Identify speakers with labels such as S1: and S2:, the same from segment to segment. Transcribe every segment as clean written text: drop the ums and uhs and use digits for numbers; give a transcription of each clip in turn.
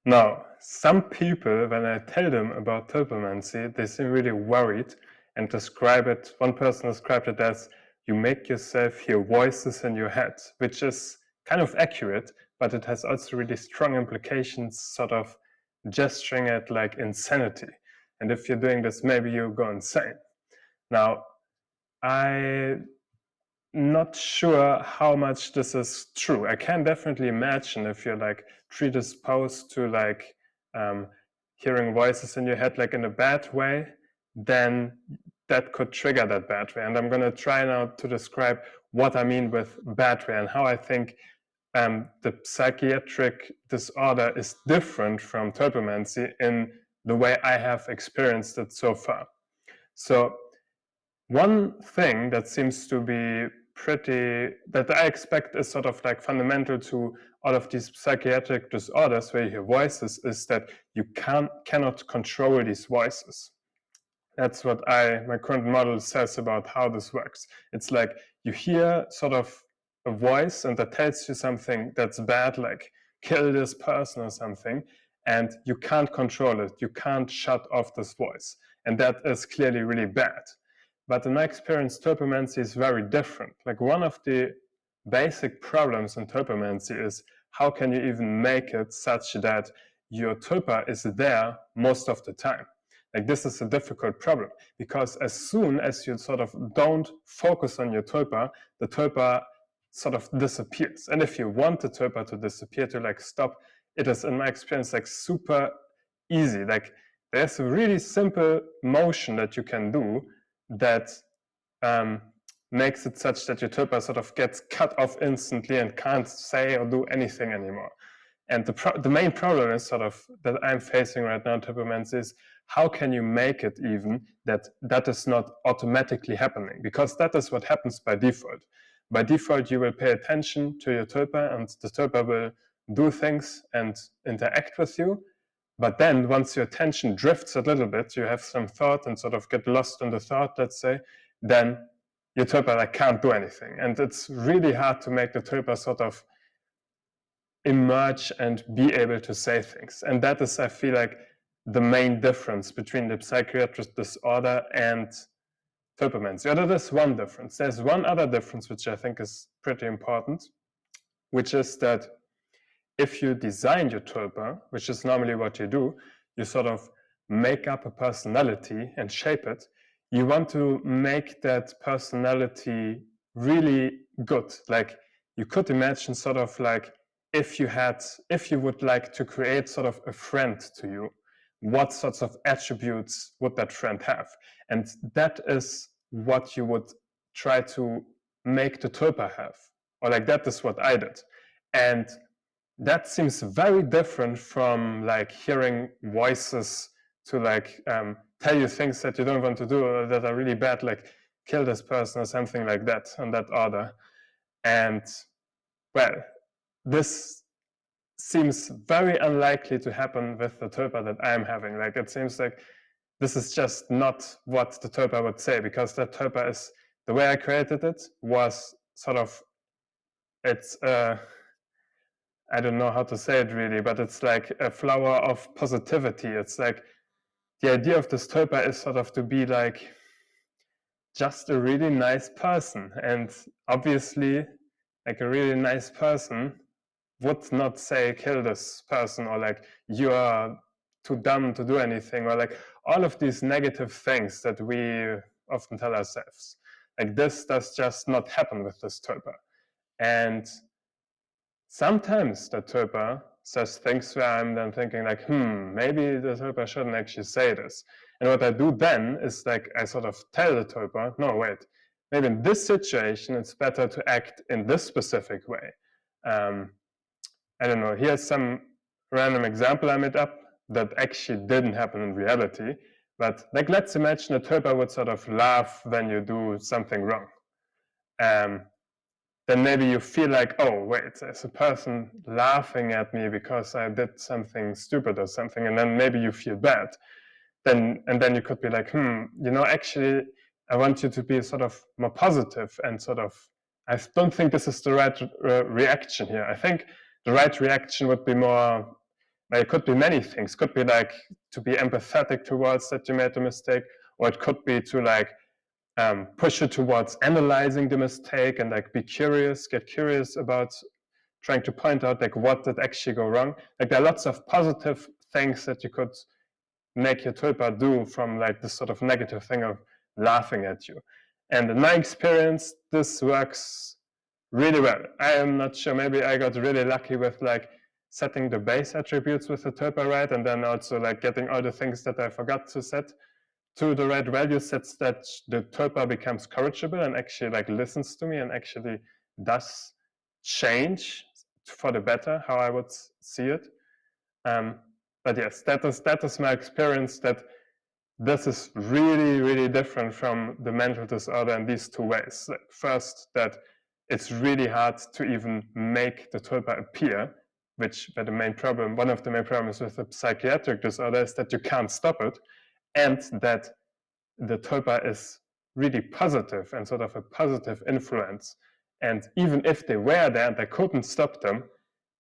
S1: Now, some people, when I tell them about Tulpamancy, they seem really worried and describe it. One person described it as you make yourself hear voices in your head, which is kind of accurate, but it has also really strong implications, sort of gesturing at like insanity. And if you're doing this, maybe you go insane. Now, I'm not sure how much this is true. I can definitely imagine if you're like predisposed to like hearing voices in your head like in a bad way, then that could trigger that bad way. And I'm going to try now to describe what I mean with bad way and how I think the psychiatric disorder is different from tulpamancy in the way I have experienced it so far. So one thing that seems to be that I expect is sort of like fundamental to all of these psychiatric disorders where you hear voices is that you cannot control these voices. That's what my current model says about how this works. It's like you hear sort of a voice and that tells you something that's bad, like kill this person or something, and you can't control it. You can't shut off this voice. And that is clearly really bad. But in my experience, tulpamancy is very different. Like one of the basic problems in tulpamancy is how can you even make it such that your tulpa is there most of the time? Like this is a difficult problem because as soon as you sort of don't focus on your tulpa, the tulpa sort of disappears. And if you want the tulpa to disappear, to like stop, it is in my experience like super easy. Like there's a really simple motion that you can do that makes it such that your tulpa sort of gets cut off instantly and can't say or do anything anymore. And the main problem is sort of that I'm facing right now in tulpamancy is how can you make it even that is not automatically happening? Because that is what happens by default. By default, you will pay attention to your tulpa and the tulpa will do things and interact with you. But then once your attention drifts a little bit, you have some thought and sort of get lost in the thought, let's say, then your tulpa like can't do anything. And it's really hard to make the tulpa sort of emerge and be able to say things. And that is, I feel like, the main difference between the psychiatric disorder and tulpamancy. Or that is one difference. There's one other difference which I think is pretty important, which is that if you design your tulpa, which is normally what you do, you sort of make up a personality and shape it. You want to make that personality really good. Like you could imagine sort of like if you would like to create sort of a friend to you, what sorts of attributes would that friend have? And that is what you would try to make the tulpa have. Or like that is what I did. And that seems very different from like hearing voices to like tell you things that you don't want to do or that are really bad, like kill this person or something like that on that order. And well, this seems very unlikely to happen with the tulpa that I'm having. Like it seems like this is just not what the tulpa would say, because that tulpa is, the way I created it was sort of, it's I don't know how to say it really, but it's like a flower of positivity. It's like the idea of this tulpa is sort of to be like just a really nice person. And obviously, like a really nice person would not say kill this person or like you are too dumb to do anything or like all of these negative things that we often tell ourselves. Like this does just not happen with this tulpa. And sometimes the tulpa says things where I'm then thinking like, maybe the tulpa shouldn't actually say this. And what I do then is like I sort of tell the tulpa, no, wait, maybe in this situation it's better to act in this specific way. I don't know, here's some random example I made up that actually didn't happen in reality. But like, let's imagine a tulpa would sort of laugh when you do something wrong. Then maybe you feel like, oh, wait, there's a person laughing at me because I did something stupid or something, and then maybe you feel bad. And then you could be like, actually, I want you to be sort of more positive and sort of, I don't think this is the right reaction here. I think the right reaction would be more, It could be many things. It could be like to be empathetic towards that you made a mistake, or it could be to like push you towards analyzing the mistake and like be curious, get curious about trying to point out like what did actually go wrong. Like there are lots of positive things that you could make your tulpa do from like this sort of negative thing of laughing at you. And in my experience, this works really well. I am not sure, maybe I got really lucky with like setting the base attributes with the tulpa right, and then also like getting all the things that I forgot to set to the right value sets that the tulpa becomes corrigible and actually like listens to me and actually does change for the better how I would see it. But yes, that is my experience, that this is really, really different from the mental disorder in these two ways. Like first, that it's really hard to even make the tulpa appear, which one of the main problems with the psychiatric disorder is that you can't stop it, and that the tulpa is really positive and sort of a positive influence. And even if they were there and I couldn't stop them,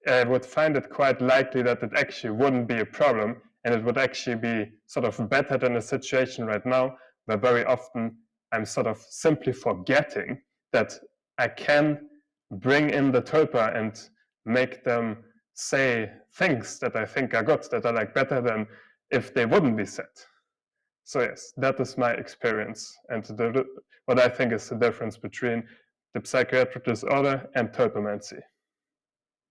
S1: I would find it quite likely that it actually wouldn't be a problem, and it would actually be sort of better than the situation right now, where very often I'm sort of simply forgetting that I can bring in the tulpa and make them say things that I think are good, that are like better than if they wouldn't be said. So yes, that is my experience, and what I think is the difference between the psychiatric disorder and tulpamancy.